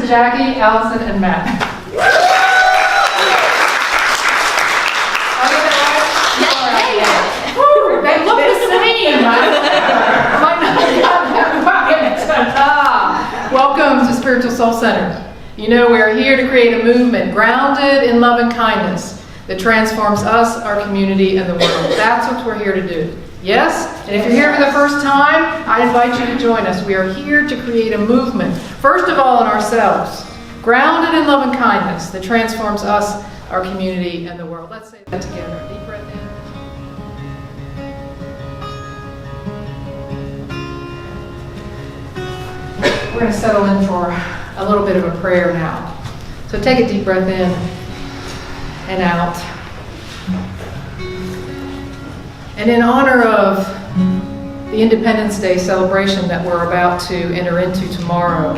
Jackie, Allison, and Matt. They look the same. Welcome to Spiritual Soul Center. You know, we are here to create a movement grounded in love and kindness that transforms us, our community, and the world. That's what we're here to do. Yes? And if you're here for the first time, I invite you to join us. We are here to create a movement, first of all in ourselves, grounded in love and kindness that transforms us, our community, and the world. Let's say that together. Deep breath in. We're going to settle in for a little bit of a prayer now. So take a deep breath in and out. And in honor of the Independence Day celebration that we're about to enter into tomorrow,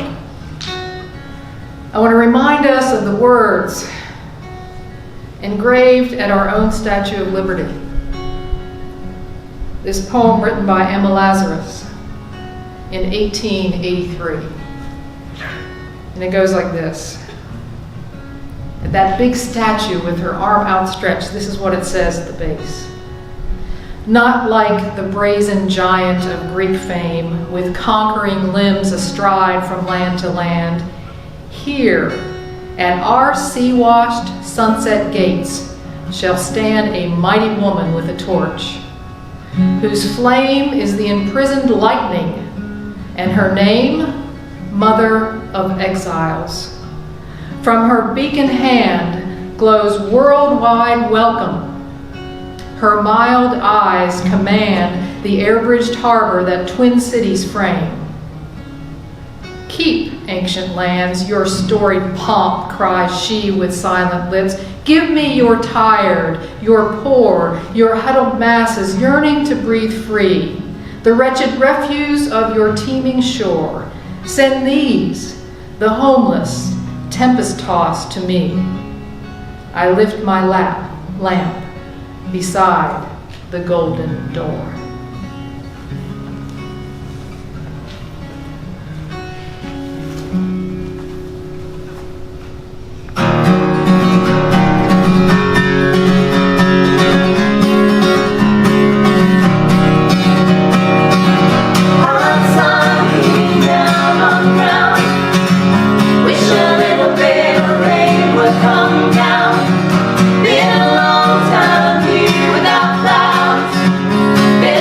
I want to remind us of the words engraved at our own Statue of Liberty. This poem written by Emma Lazarus in 1883. And it goes like this. At that big statue with her arm outstretched, this is what it says at the base. Not like the brazen giant of Greek fame, with conquering limbs astride from land to land, here at our sea-washed sunset gates shall stand a mighty woman with a torch, whose flame is the imprisoned lightning, and her name, Mother of Exiles. From her beacon hand glows worldwide welcome. Her mild eyes command the air-bridged harbor that twin cities frame. Keep, ancient lands, your storied pomp, cries she with silent lips. Give me your tired, your poor, your huddled masses yearning to breathe free, the wretched refuse of your teeming shore. Send these, the homeless, tempest-tossed, to me. I lift my lamp beside the golden door. Been a long time here without clouds. Been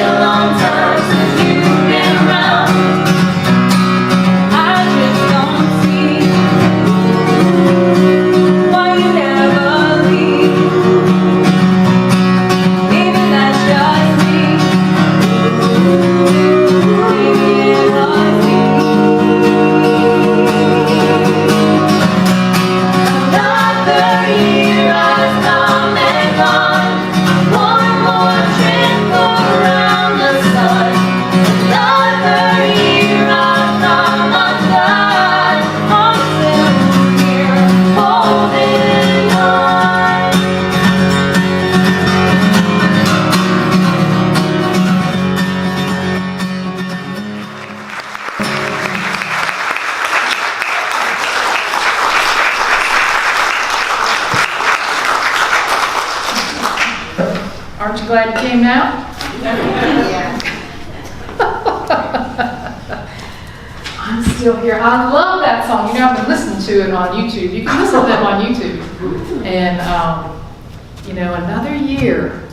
Aren't you glad you came now? Yeah. I'm still here. I love that song. You know, I've been listening to it on YouTube. You can listen to them on YouTube. And, you know, another year.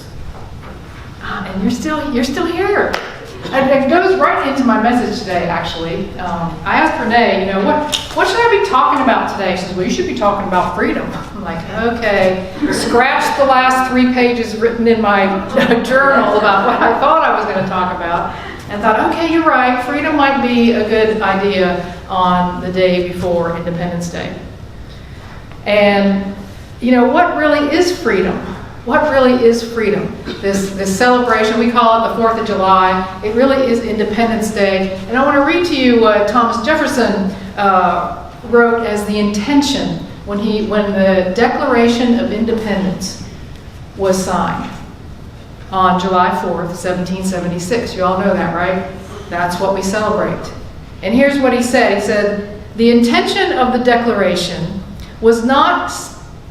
And you're still here. And it goes right into my message today, actually. I asked Renee, you know, what should I be talking about today? She says, well, you should be talking about freedom. I'm like, okay. Scratch the last 3 pages written in my journal about what I thought I was going to talk about. And thought, okay, you're right. Freedom might be a good idea on the day before Independence Day. And, you know, what really is freedom? What really is freedom? This celebration, we call it the 4th of July. It really is Independence Day. And I want to read to you what Thomas Jefferson wrote as the intention when the Declaration of Independence was signed on July 4th, 1776. You all know that, right? That's what we celebrate. And here's what he said. He said, the intention of the Declaration was not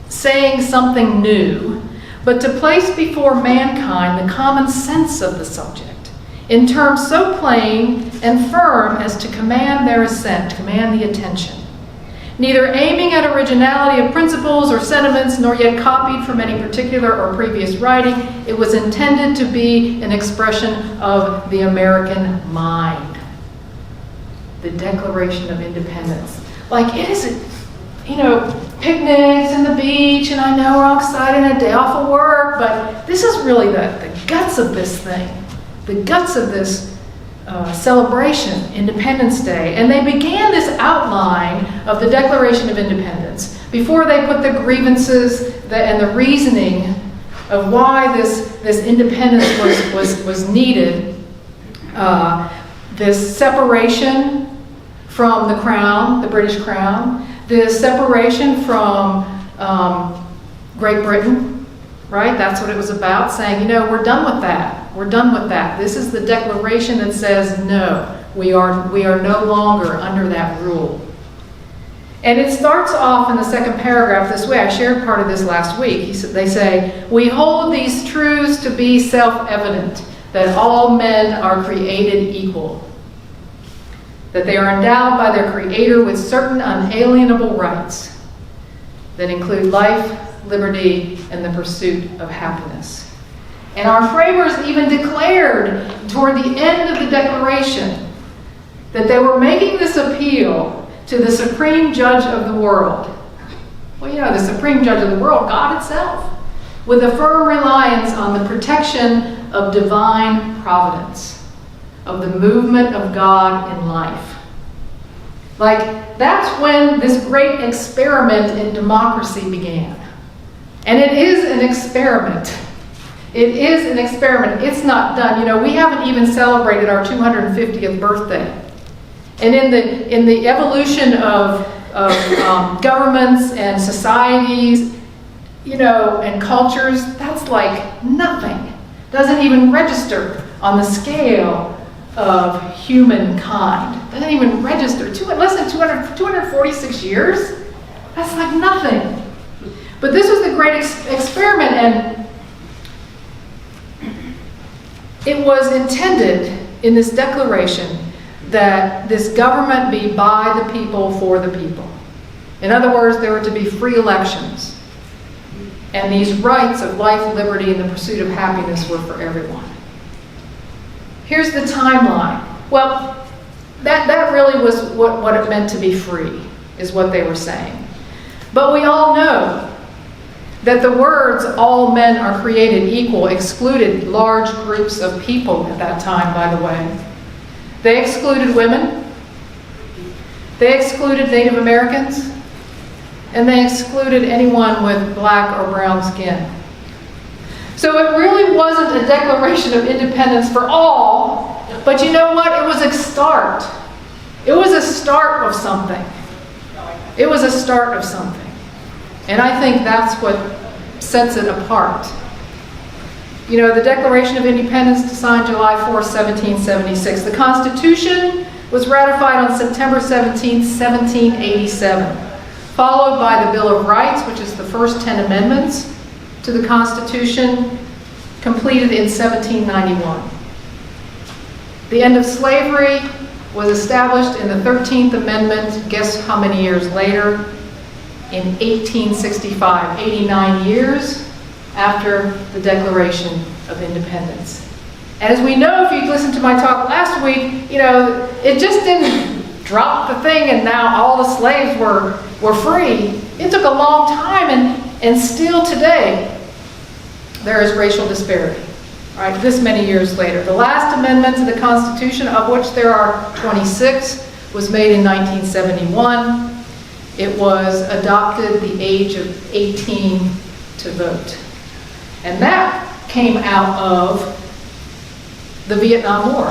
saying something new, but to place before mankind the common sense of the subject in terms so plain and firm as to command their assent, command the attention. Neither aiming at originality of principles or sentiments, nor yet copied from any particular or previous writing, it was intended to be an expression of the American mind. The Declaration of Independence. Like, it isn't, you know, picnics and the beach, and I know we're all excited and a day off of work, but this is really the guts of this thing, the guts of this celebration, Independence Day. And they began this outline of the Declaration of Independence before they put the grievances and the reasoning of why this independence was needed. This separation from the crown, the British crown, the separation from Great Britain, right? That's what it was about, saying, you know, we're done with that. We're done with that. This is the declaration that says, no, we are no longer under that rule. And it starts off in the second paragraph this way. I shared part of this last week. They say, we hold these truths to be self-evident, that all men are created equal, that they are endowed by their Creator with certain unalienable rights that include life, liberty, and the pursuit of happiness. And our framers even declared toward the end of the Declaration that they were making this appeal to the supreme judge of the world. Well, you know, the supreme judge of the world, God itself, with a firm reliance on the protection of divine providence, of the movement of God in life. Like, that's when this great experiment in democracy began. And it is an experiment. It is an experiment. It's not done. You know, we haven't even celebrated our 250th birthday. And in the evolution of governments and societies, you know, and cultures, that's like nothing. Doesn't even register on the scale of humankind. Doesn't even register. Less than 246 years? That's like nothing. But this was the great experiment, and it was intended in this declaration that this government be by the people, for the people. In other words, there were to be free elections. And these rights of life, liberty, and the pursuit of happiness were for everyone. Here's the timeline. Well, that really was what it meant to be free, is what they were saying. But we all know that the words, all men are created equal, excluded large groups of people at that time, by the way. They excluded women, they excluded Native Americans, and they excluded anyone with black or brown skin. So it really wasn't a declaration of independence for all, but you know what? It was a start. It was a start of something. It was a start of something. And I think that's what sets it apart. You know, the Declaration of Independence signed July 4, 1776. The Constitution was ratified on September 17, 1787, followed by the Bill of Rights, which is the first 10 amendments to the Constitution, completed in 1791. The end of slavery was established in the 13th Amendment, guess how many years later? In 1865, 89 years after the Declaration of Independence. And as we know, if you listened to my talk last week, it just didn't drop the thing and now all the slaves were free. It took a long time, and still today, there is racial disparity. Right, this many years later. The last amendment to the Constitution, of which there are 26, was made in 1971. It was adopted the age of 18 to vote. And that came out of the Vietnam War,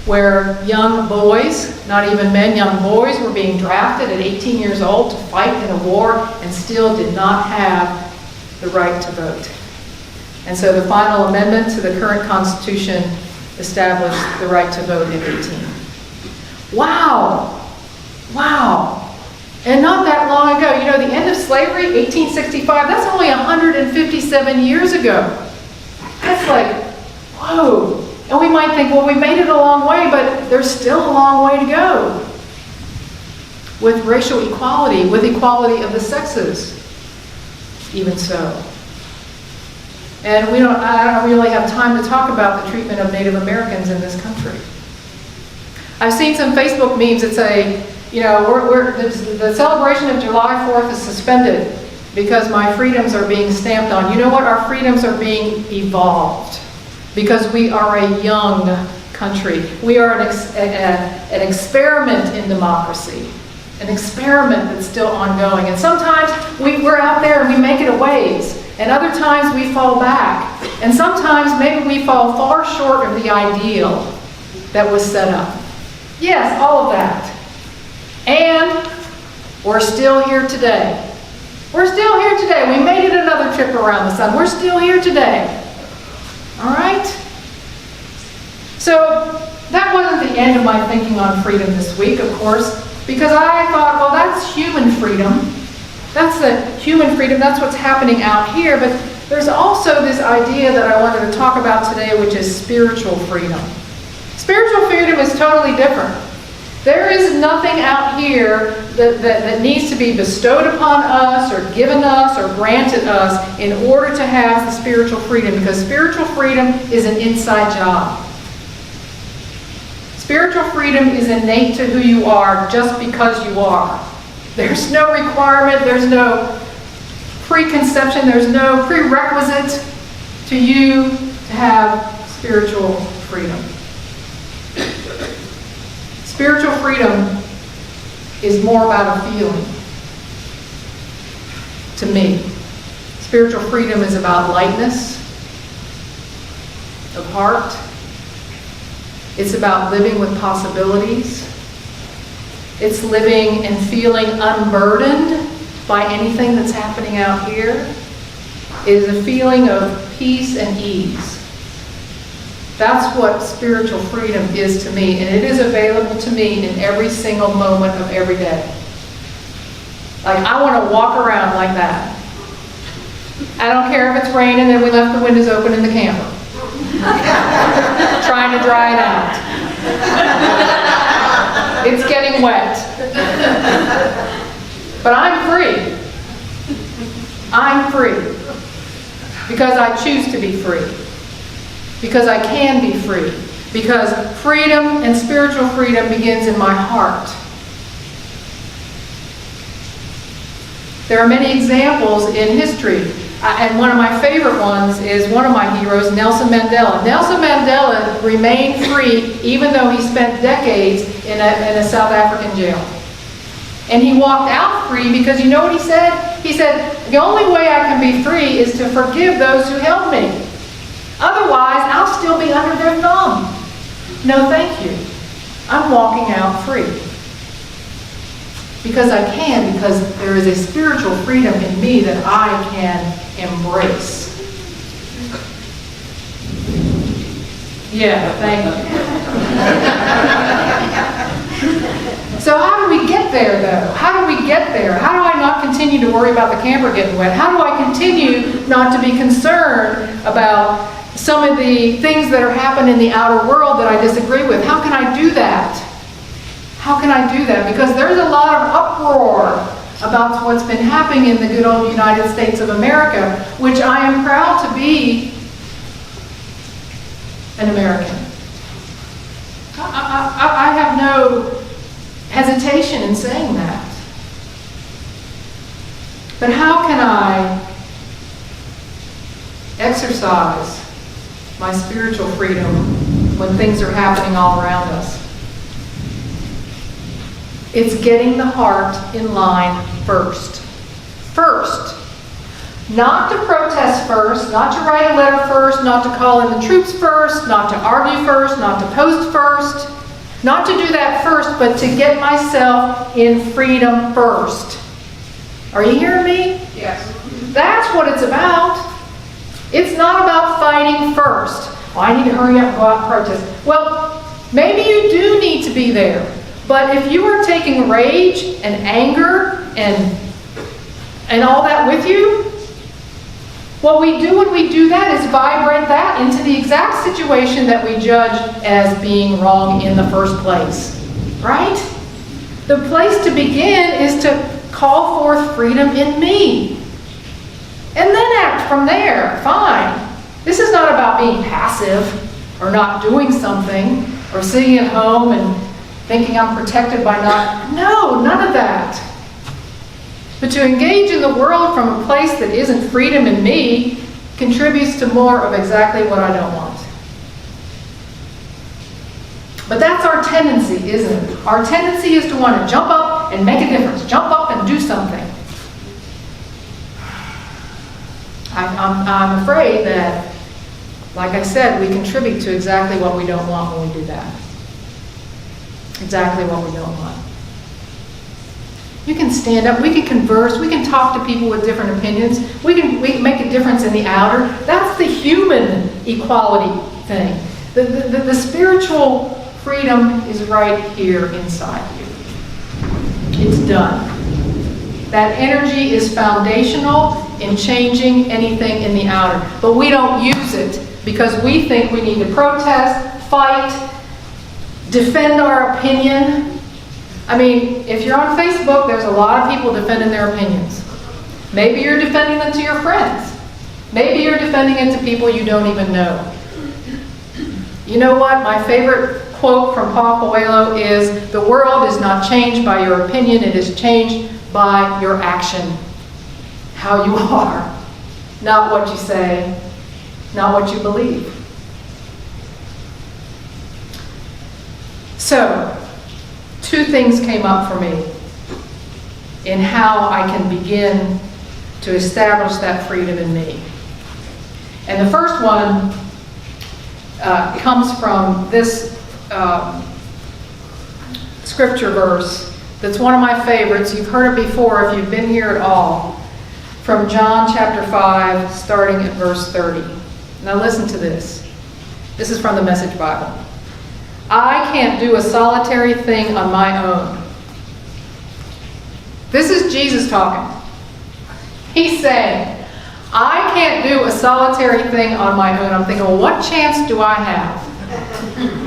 where young boys, not even men, young boys were being drafted at 18 years old to fight in a war and still did not have the right to vote. And so the final amendment to the current Constitution established the right to vote at 18. Wow! Wow! And not that long ago, the end of slavery, 1865, that's only 157 years ago. That's like, whoa! And we might think, well, we made it a long way, but there's still a long way to go. With racial equality, with equality of the sexes, even so. And I don't really have time to talk about the treatment of Native Americans in this country. I've seen some Facebook memes that say, the celebration of July 4th is suspended because my freedoms are being stamped on. You know what? Our freedoms are being evolved because we are a young country. We are an experiment in democracy, an experiment that's still ongoing. And sometimes we're out there and we make it a ways. And other times we fall back. And sometimes maybe we fall far short of the ideal that was set up. Yes, all of that. And we're still here today. We're still here today. We made it another trip around the sun. We're still here today. All right? So that wasn't the end of my thinking on freedom this week, of course, because I thought, well, that's human freedom. That's the human freedom, that's what's happening out here, but there's also this idea that I wanted to talk about today, which is spiritual freedom. Spiritual freedom is totally different. There is nothing out here that needs to be bestowed upon us or given us or granted us in order to have the spiritual freedom, because spiritual freedom is an inside job. Spiritual freedom is innate to who you are just because you are. There's no requirement, there's no preconception, there's no prerequisite to you to have spiritual freedom. Spiritual freedom is more about a feeling, to me. Spiritual freedom is about lightness of heart. It's about living with possibilities. It's living and feeling unburdened by anything that's happening out here. It is a feeling of peace and ease. That's what spiritual freedom is to me, and it is available to me in every single moment of every day. Like, I want to walk around like that. I don't care if it's raining and we left the windows open in the camper. Trying to dry it out. It's getting wet. But I'm free. I'm free. Because I choose to be free. Because I can be free. Because freedom and spiritual freedom begins in my heart. There are many examples in history. And one of my favorite ones is one of my heroes, Nelson Mandela. Nelson Mandela remained free even though he spent decades in a South African jail. And he walked out free because you know what he said? He said, the only way I can be free is to forgive those who held me. Otherwise, I'll still be under their thumb. No, thank you. I'm walking out free. Because I can, because there is a spiritual freedom in me that I can embrace. Yeah, thank you. So how do we get there, though? How do we get there? How do I not continue continue to worry about the camper getting wet? How do I continue not to be concerned about some of the things that are happening in the outer world that I disagree with? How can I do that? How can I do that? Because there's a lot of uproar about what's been happening in the good old United States of America, which I am proud to be an American. I have no hesitation in saying that. But how can I exercise my spiritual freedom when things are happening all around us? It's getting the heart in line first. First. Not to protest first, not to write a letter first, not to call in the troops first, not to argue first, not to post first, not to do that first, but to get myself in freedom first. Are you hearing me? Yes. That's what it's about. It's not about fighting first. Oh, I need to hurry up and go out and protest. Well, maybe you do need to be there. But if you are taking rage and anger and all that with you, what we do when we do that is vibrate that into the exact situation that we judge as being wrong in the first place. Right? The place to begin is to call forth freedom in me. And then act from there. Fine. This is not about being passive or not doing something or sitting at home and thinking I'm protected by not... No, none of that. But to engage in the world from a place that isn't freedom in me contributes to more of exactly what I don't want. But that's our tendency, isn't it? Our tendency is to want to jump up and make a difference. Jump up and do something. I'm afraid that, like I said, we contribute to exactly what we don't want when we do that. Exactly what we don't want. You can stand up, we can converse, we can talk to people with different opinions, we can make a difference in the outer. That's the human equality thing. The spiritual freedom is right here inside you. It's done. That energy is foundational in changing anything in the outer. But we don't use it because we think we need to protest, fight, defend our opinion. I mean, if you're on Facebook, there's a lot of people defending their opinions. Maybe you're defending them to your friends. Maybe you're defending it to people you don't even know. You know what? My favorite quote from Paul Coelho is, "The world is not changed by your opinion, it is changed by your action." How you are. Not what you say, not what you believe. So, two things came up for me in how I can begin to establish that freedom in me. And the first one comes from this scripture verse that's one of my favorites. You've heard it before if you've been here at all. From John chapter 5, starting at verse 30. Now listen to this. This is from the Message Bible. I can't do a solitary thing on my own. This is Jesus talking. He's saying, I can't do a solitary thing on my own. I'm thinking, well, what chance do I have?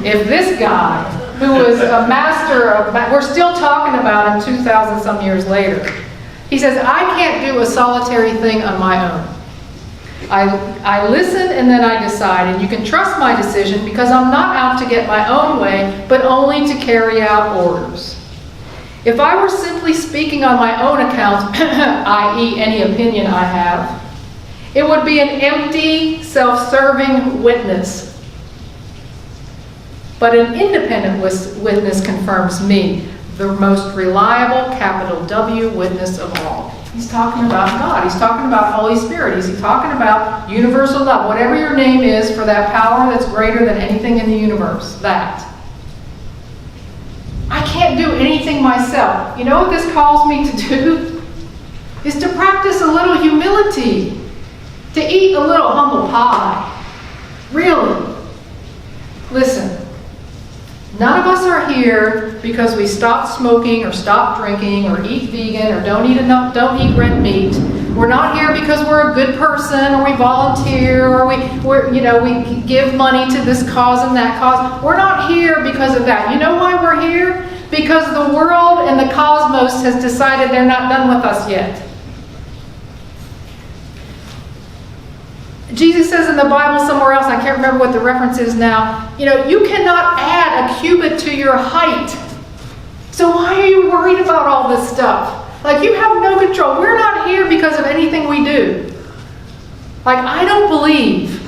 If this guy, who was a master of, we're still talking about him 2,000 some years later. He says, I can't do a solitary thing on my own. I listen and then I decide, and you can trust my decision because I'm not out to get my own way, but only to carry out orders. If I were simply speaking on my own account, i.e. any opinion I have, it would be an empty, self-serving witness. But an independent witness confirms me, the most reliable, capital W, witness of all. He's talking about God. He's talking about Holy Spirit. He's talking about universal love. Whatever your name is for that power that's greater than anything in the universe. That. I can't do anything myself. You know what this calls me to do? Is to practice a little humility. To eat a little humble pie. Really. Listen. None of us are here because we stopped smoking or stopped drinking or eat vegan or don't eat red meat. We're not here because we're a good person or we volunteer or we give money to this cause and that cause. We're not here because of that. You know why we're here? Because the world and the cosmos has decided they're not done with us yet. Jesus says in the Bible somewhere else, I can't remember what the reference is now, you cannot add a cubit to your height. So why are you worried about all this stuff? Like, you have no control. We're not here because of anything we do. Like, I don't believe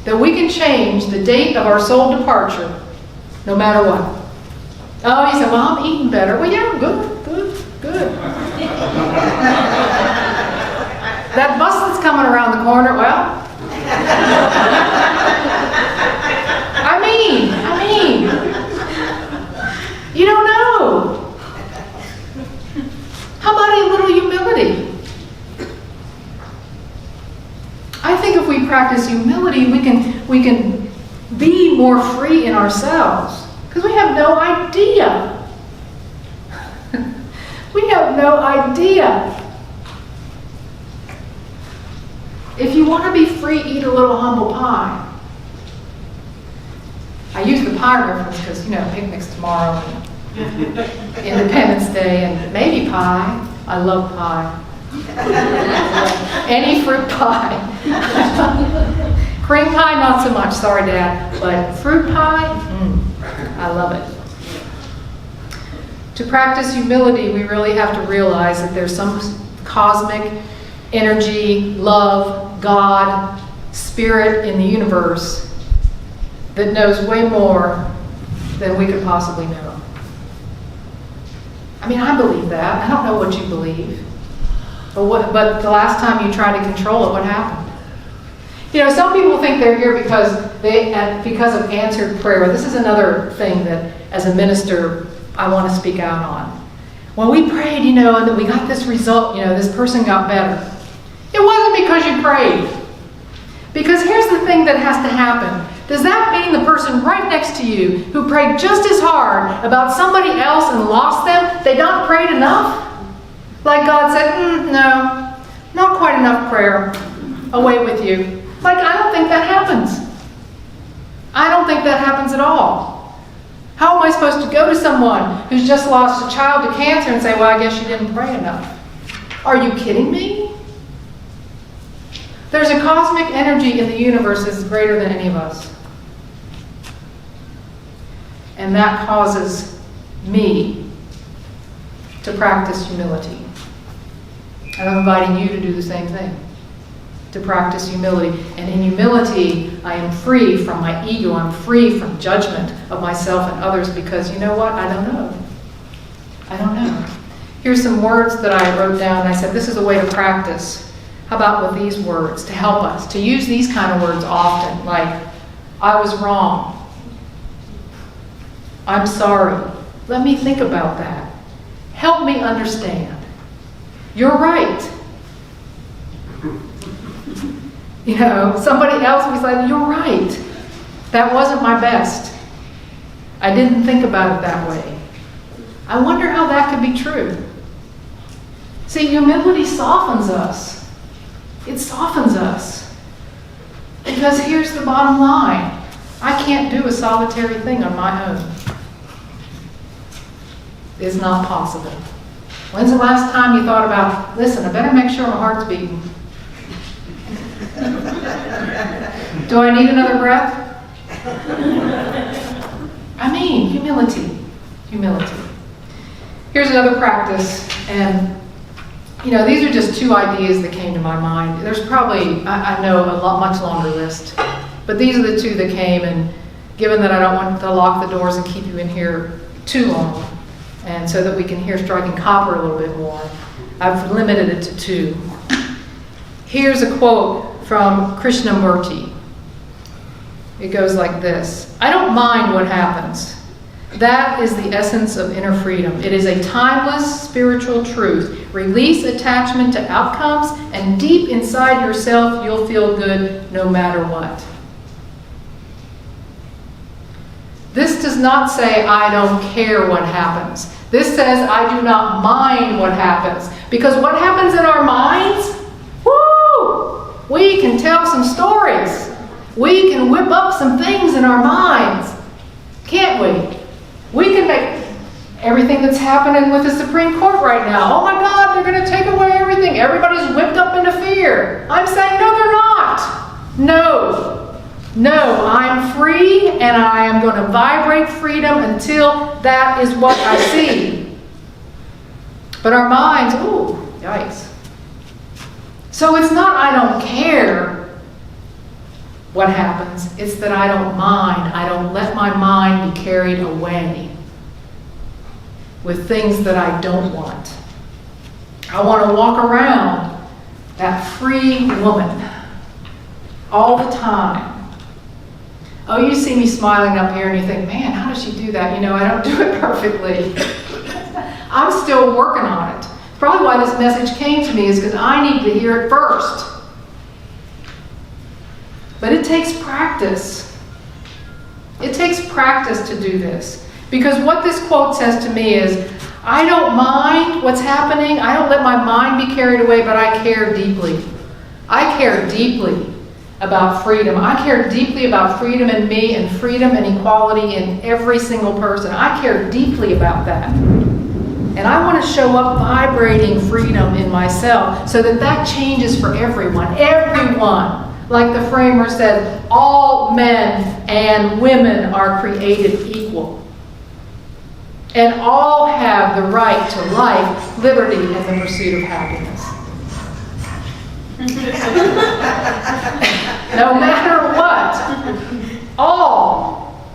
that we can change the date of our soul departure no matter what. Oh, you said, well, I'm eating better. Well, yeah, good. That bus that's coming around the corner, well, I mean, you don't know. How about a little humility? I think if we practice humility, we can be more free in ourselves. Because we have no idea. We have no idea. If you want to be free, eat a little humble pie. I use the pie reference because, picnic's tomorrow and Independence Day and maybe pie. I love pie. Any fruit pie. Cream pie, not so much. Sorry, Dad. But fruit pie, I love it. To practice humility, we really have to realize that there's some cosmic energy, love, God, spirit in the universe that knows way more than we could possibly know. I mean, I believe that. I don't know what you believe. But the last time you tried to control it, what happened? Some people think they're here because of answered prayer. This is another thing that, as a minister, I want to speak out on. When we prayed, and that we got this result, this person got better. It wasn't because you prayed. Because here's the thing that has to happen. Does that mean the person right next to you who prayed just as hard about somebody else and lost them, they not prayed enough? Like God said, no, not quite enough prayer. Away with you. Like, I don't think that happens. I don't think that happens at all. How am I supposed to go to someone who's just lost a child to cancer and say, well, I guess you didn't pray enough? Are you kidding me? There's a cosmic energy in the universe that's greater than any of us. And that causes me to practice humility. And I'm inviting you to do the same thing. To practice humility. And in humility, I am free from my ego. I'm free from judgment of myself and others because you know what? I don't know. Here's some words that I wrote down. I said, this is a way to practice. How about with these words to help us? To use these kind of words often, like, I was wrong. I'm sorry. Let me think about that. Help me understand. You're right. Somebody else was like, you're right. That wasn't my best. I didn't think about it that way. I wonder how that could be true. See, humility softens us. It softens us. Because here's the bottom line. I can't do a solitary thing on my own. It's not possible. When's the last time you thought about, listen, I better make sure my heart's beating? Do I need another breath? Humility. Here's another practice, and these are just two ideas that came to my mind. There's probably, I know, much longer list, but these are the two that came, and given that I don't want to lock the doors and keep you in here too long, and so that we can hear striking copper a little bit more, I've limited it to two. Here's a quote from Krishnamurti. It goes like this: I don't mind what happens. That is the essence of inner freedom. It is a timeless spiritual truth. Release attachment to outcomes, and deep inside yourself, you'll feel good no matter what. This does not say I don't care what happens. This says I do not mind what happens. Because what happens in our minds? Woo! We can tell some stories. We can whip up some things in our minds. Can't we? We can make everything that's happening with the Supreme Court right now. Oh my God, they're going to take away everything. Everybody's whipped up into fear. I'm saying, no, they're not. No. No, I'm free and I am going to vibrate freedom until that is what I see. But our minds, ooh, yikes. So it's not I don't care what happens. It's that I don't mind. I don't let my mind be carried away with things that I don't want. I want to walk around that free woman all the time. Oh, you see me smiling up here and you think, man, how does she do that? You know, I don't do it perfectly. I'm still working on it. Probably why this message came to me is because I need to hear it first. But it takes practice. It takes practice to do this. Because what this quote says to me is, I don't mind what's happening. I don't let my mind be carried away, but I care deeply. I care deeply about freedom. I care deeply about freedom in me and freedom and equality in every single person. I care deeply about that. And I want to show up vibrating freedom in myself so that that changes for everyone. Everyone. Like the framer said, all men and women are created equal. And all have the right to life, liberty, and the pursuit of happiness. No matter what. All.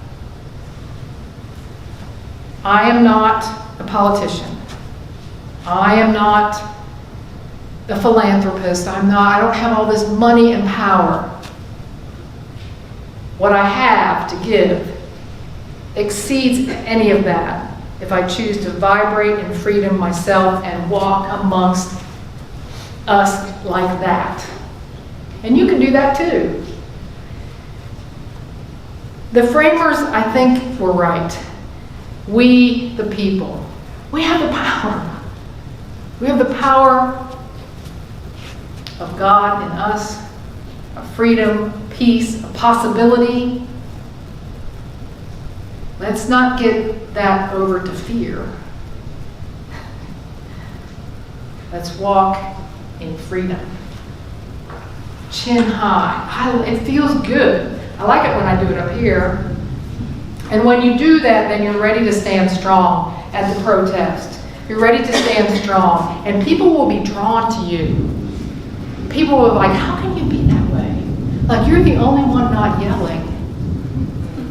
I am not a politician. I am not a philanthropist. I don't have all this money and power. What I have to give exceeds any of that if I choose to vibrate in freedom myself and walk amongst us like that. And you can do that too. The framers, I think, were right. We, the people, we have the power. We have the power of God in us, of freedom, peace, a possibility. Let's not get that over to fear. Let's walk in freedom. Chin high. It feels good. I like it when I do it up here. And when you do that, then you're ready to stand strong at the protest. You're ready to stand strong. And people will be drawn to you. People will be like, how can you be that way? Like you're the only one not yelling.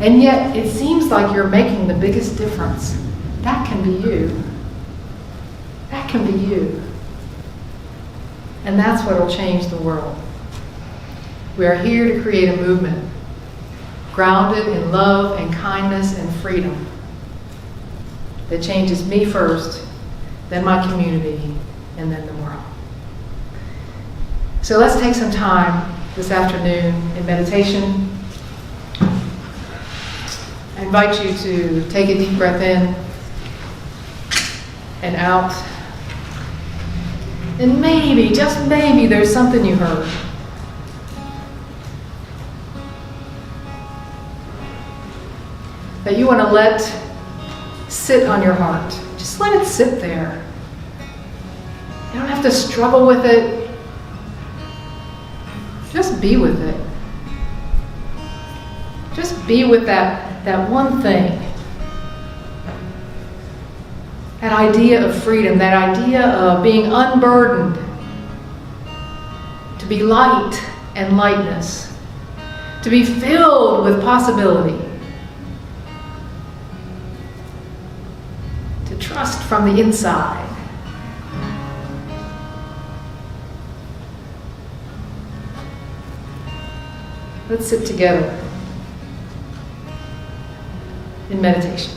And yet it seems like you're making the biggest difference. That can be you. That can be you. And that's what will change the world. We are here to create a movement grounded in love and kindness and freedom that changes me first, then my community, and then the world. So let's take some time this afternoon in meditation. I invite you to take a deep breath in and out. And maybe, just maybe, there's something you heard. That you want to let sit on your heart. Just let it sit there. You don't have to struggle with it. Just be with it. Just be with that one thing. That idea of freedom, that idea of being unburdened. To be light and lightness. To be filled with possibility. To trust from the inside. Let's sit together in meditation.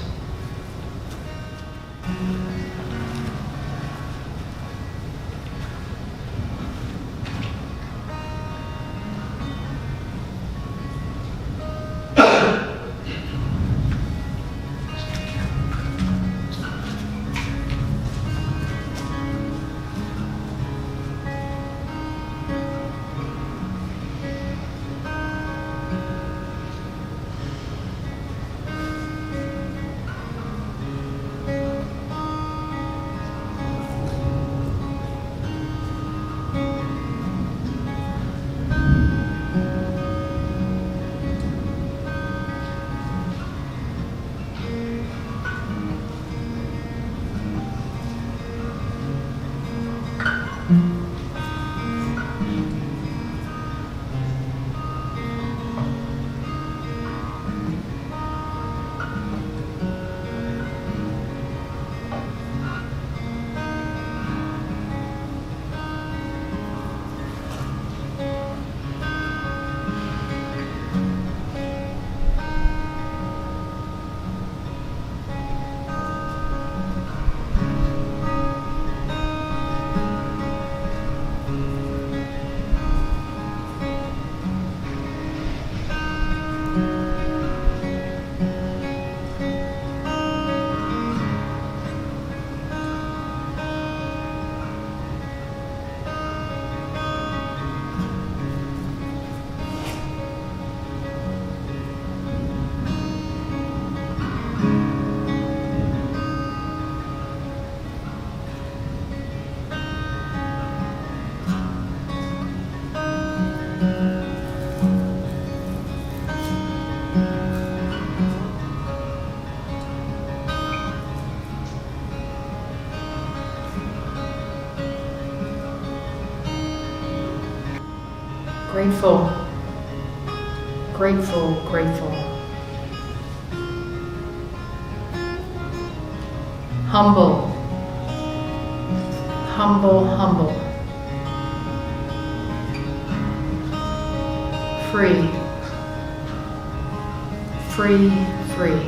Grateful, grateful, grateful. Humble, humble, humble. Free, free, free.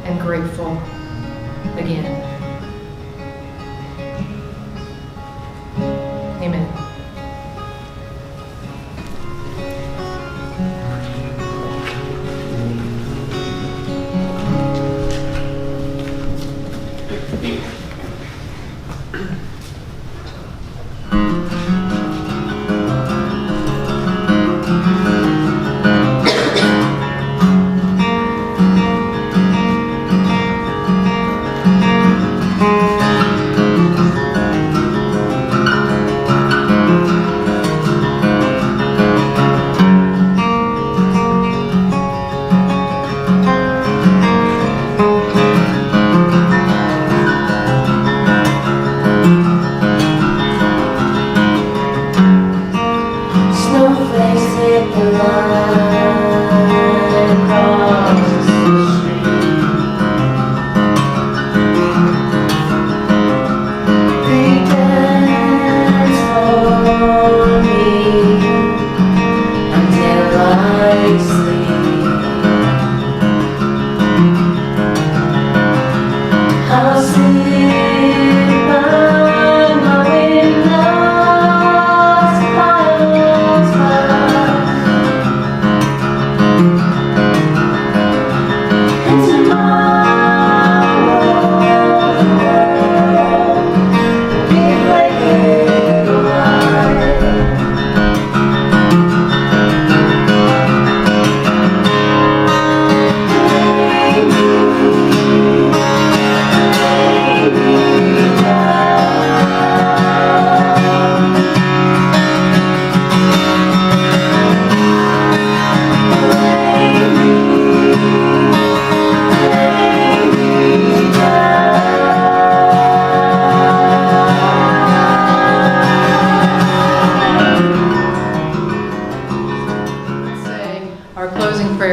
And grateful again. Amen.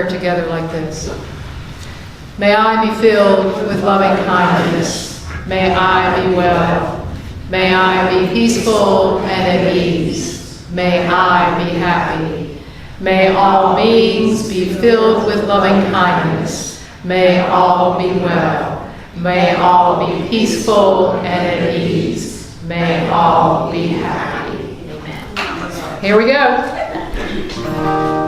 Together like this. May I be filled with loving kindness. May I be well. May I be peaceful and at ease. May I be happy. May all beings be filled with loving kindness. May all be well. May all be peaceful and at ease. May all be happy. Amen. Here we go.